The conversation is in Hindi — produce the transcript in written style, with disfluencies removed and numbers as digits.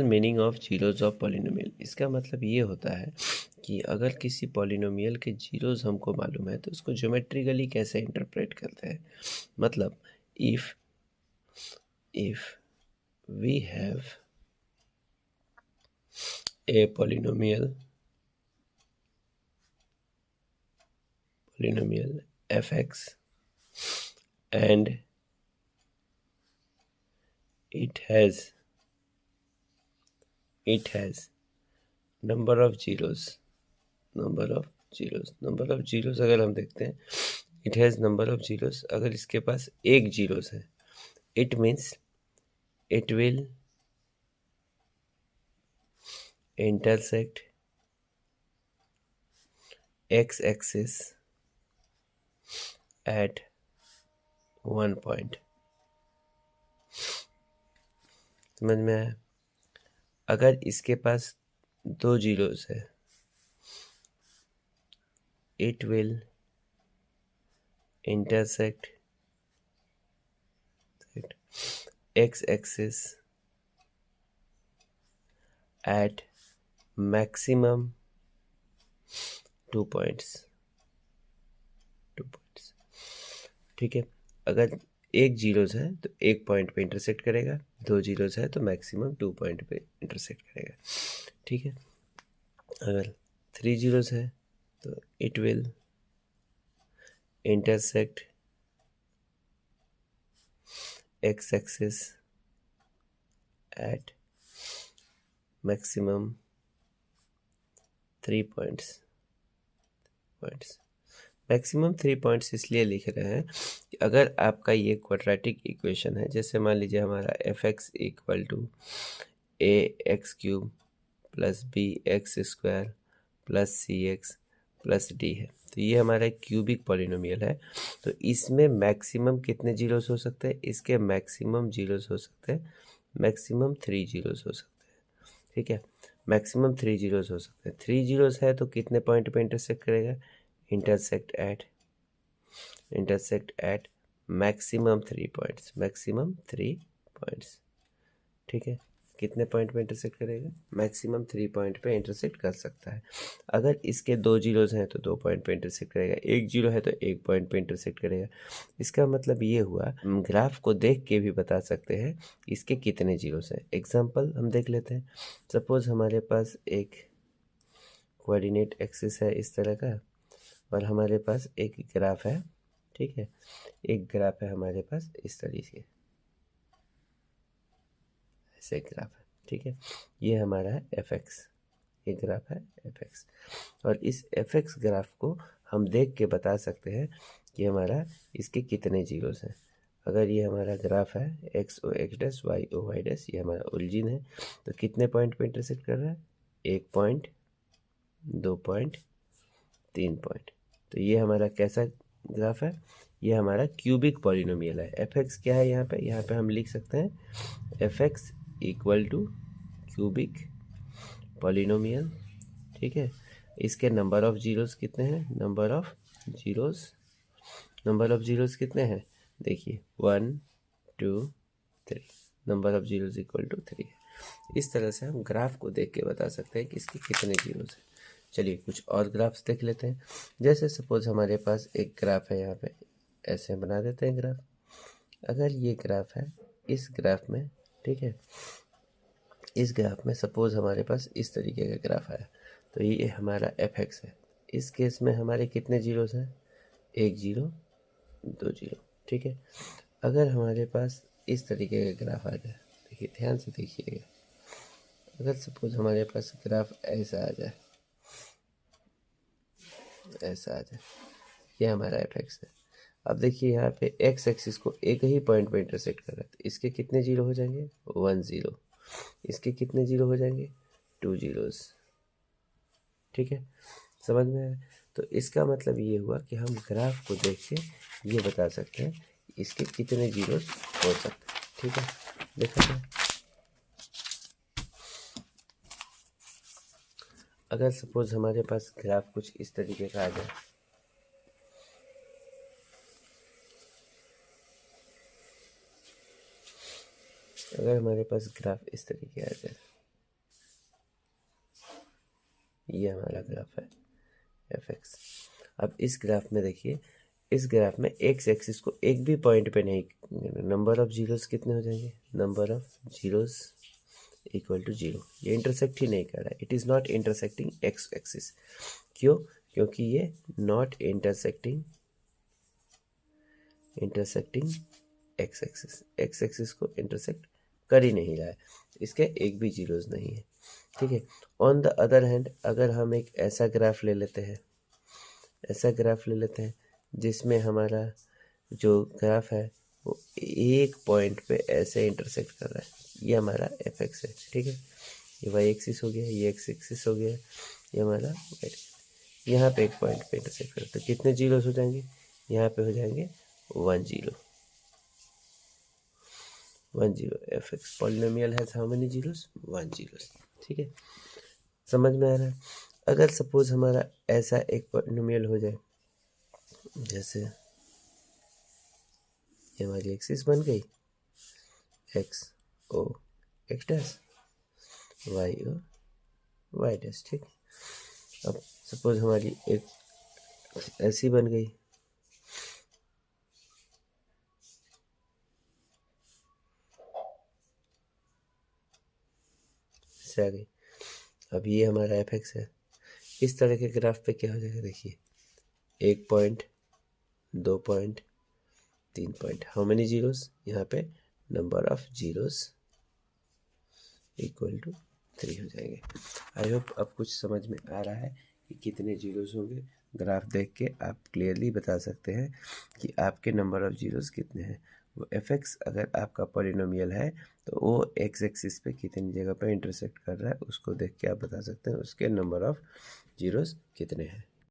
Meaning of zeros of polynomial, इसका मतलब ये होता है कि अगर किसी पॉलिनोमियल के जीरोज हमको मालूम है तो उसको ज्योमेट्रिकली कैसे इंटरप्रेट करते हैं। मतलब if we have a polynomial fx and it has number of zeros अगर हम देखते हैं it has number of zeros, अगर इसके पास एक जीरोस है it means it will intersect x axis at one point। समझ में आया? अगर इसके पास दो जीरोस है it will intersect x axis at maximum 2 points। ठीक है, अगर एक जीरोस है तो एक पॉइंट पे इंटरसेक्ट करेगा, दो जीरोस है तो मैक्सिमम 2 पॉइंट पे इंटरसेक्ट करेगा। ठीक है, अगर 3 जीरोस है तो it will intersect x axis at maximum 3 points. Maximum 3 points इसलिए लिख रहे हैं कि अगर आपका ये क्वाड्रेटिक इक्वेशन है, जैसे मान लीजिए हमारा f x equal to a x cube plus b x square plus c x plus d है, तो ये हमारा एक क्यूबिक पॉलिनोमियल है। तो इसमें मैक्सिमम कितने जीरोस हो सकते हैं? इसके मैक्सिमम जीरोस हो सकते हैं, मैक्सिमम 3 जीरोस हो सकते हैं। ठीक है, मैक्सिमम 3 जीरोस हो सकते हैं। 3 जीरोस है तो कितने पॉइंट पे इंटरसेक्ट करेगा? Intersect at maximum 3 points. ठीक है, कितने पॉइंट पे इंटरसेक्ट करेगा? मैक्सिमम 3 पॉइंट पे इंटरसेक्ट कर सकता है। अगर इसके दो जीरोस हैं तो 2 पॉइंट पे इंटरसेक्ट करेगा, एक जीरो है तो 1 पॉइंट पे इंटरसेक्ट करेगा। इसका मतलब ये हुआ, हम ग्राफ को देख के भी बता सकते हैं इसके कितने जीरोस हैं। एग्जाम्पल हम देख लेते हैं। सपोज हमारे पास एक कोऑर्डिनेट एक्सिस है इस तरह का, और हमारे पास एक ग्राफ है। ठीक है, एक ग्राफ है हमारे पास इस तरीके, ऐसे ग्राफ है। ठीक है, ये हमारा है एफ एक्स, ये ग्राफ है एफ एक्स, और इस एफ एक्स ग्राफ को हम देख के बता सकते हैं कि हमारा इसके कितने जीरोस हैं। अगर ये हमारा ग्राफ है X O X dash Y O Y dash, ये हमारा ओरिजिन है, तो कितने पॉइंट पे इंटरसेक्ट कर रहा है? 1 पॉइंट, 2 पॉइंट, 3 पॉइंट। तो ये हमारा कैसा ग्राफ है? ये हमारा क्यूबिक पॉलिनोमियल है। एफ एक्स क्या है? यहाँ पे हम लिख सकते हैं f x equal to cubic polynomial. ठीक है, इसके नंबर ऑफ जीरोस कितने हैं? नंबर ऑफ जीरोस कितने हैं? देखिए 1 2 3, number of zeros equal to 3 है। इस तरह से हम ग्राफ को देख के बता सकते हैं कि इसके कितने जीरोस हैं। चलिए कुछ और ग्राफ्स देख लेते हैं। जैसे सपोज हमारे पास एक ग्राफ है, यहाँ पे ऐसे बना देते हैं ग्राफ। अगर ये ग्राफ है, इस ग्राफ में, ठीक है, इस ग्राफ में सपोज हमारे पास इस तरीके का ग्राफ आया, तो ये हमारा एफ एक्स है। इस केस में हमारे कितने जीरोस हैं? 1 जीरो, 2 जीरो। ठीक है, अगर हमारे पास इस तरीके का ग्राफ आ जाए, देखिए ध्यान से देखिएगा, अगर सपोज हमारे पास ग्राफ ऐसा आ जाए, ये हमारा एफ एक्स है। अब देखिए यहाँ पे एक्स एक्सिस को एक ही पॉइंट पे इंटरसेक्ट कर रहा है, तो इसके कितने जीरो हो जाएंगे? 1 जीरो। इसके कितने जीरो हो जाएंगे? 2 जीरोस। ठीक है, समझ में आया? तो इसका मतलब ये हुआ कि हम ग्राफ को देख के ये बता सकते हैं इसके कितने जीरोस हो सकते हैं। ठीक है, देखा जाए, अगर सपोज हमारे पास ग्राफ कुछ इस तरीके का आ जाए, अगर हमारे पास ग्राफ इस तरीके आ जाए, ये हमारा ग्राफ है एफ एक्स। अब इस ग्राफ में देखिए, इस ग्राफ में एक्स एक्सिस को एक भी पॉइंट पे नहीं, नंबर ऑफ जीरोस कितने हो जाएंगे, number of zeros equal to zero. ये इंटरसेक्ट ही नहीं कर रहा है, it is not intersecting x axis. क्यों? क्योंकि ये not intersecting x axis, x axis को इंटरसेक्ट कर ही नहीं रहा है, इसके एक भी जीरोस नहीं है। ठीक है। ऑन द अदर हैंड, अगर हम एक ऐसा ग्राफ ले लेते हैं, जिसमें हमारा जो ग्राफ है वो एक पॉइंट पे ऐसे इंटरसेक्ट कर रहा है, ये हमारा एफ एक्स है। ठीक है, ये वाई एक्सिस हो गया, ये एक्स एक्सिस हो गया, ये हमारा वाई। यहाँ पे एक पॉइंट पे इंटरसेक्ट कर, तो कितने जीरोस हो जाएंगे, यहाँ पे हो जाएंगे 1 0। F x polynomial has how many zeros, 1 0। ठीक है, समझ में आ रहा है। अगर सपोज हमारा ऐसा एक पॉलिनोमियल हो जाए, जैसे ये हमारी एक्सिस बन गई, X O X dash, Y O Y dash. ठीक, अब सपोज हमारी एक ऐसी बन गई, से आ गई। अब ये हमारा एफ एक्स है। इस तरह के ग्राफ पे क्या हो जाएगा, देखिए 1 point, 2 point, 3 point, how many zeros, यहाँ पे number of zeros equal to 3 हो जाएंगे। आई होप अब कुछ समझ में आ रहा है कि कितने जीरोस होंगे। ग्राफ देख के आप क्लियरली बता सकते हैं कि आपके नंबर ऑफ जीरोस कितने हैं। वो एफ एक्स अगर आपका पॉलिनोमियल है तो वो एक्स एक्सिस पे कितनी जगह पे इंटरसेक्ट कर रहा है, उसको देख के आप बता सकते हैं उसके नंबर ऑफ जीरोस कितने हैं।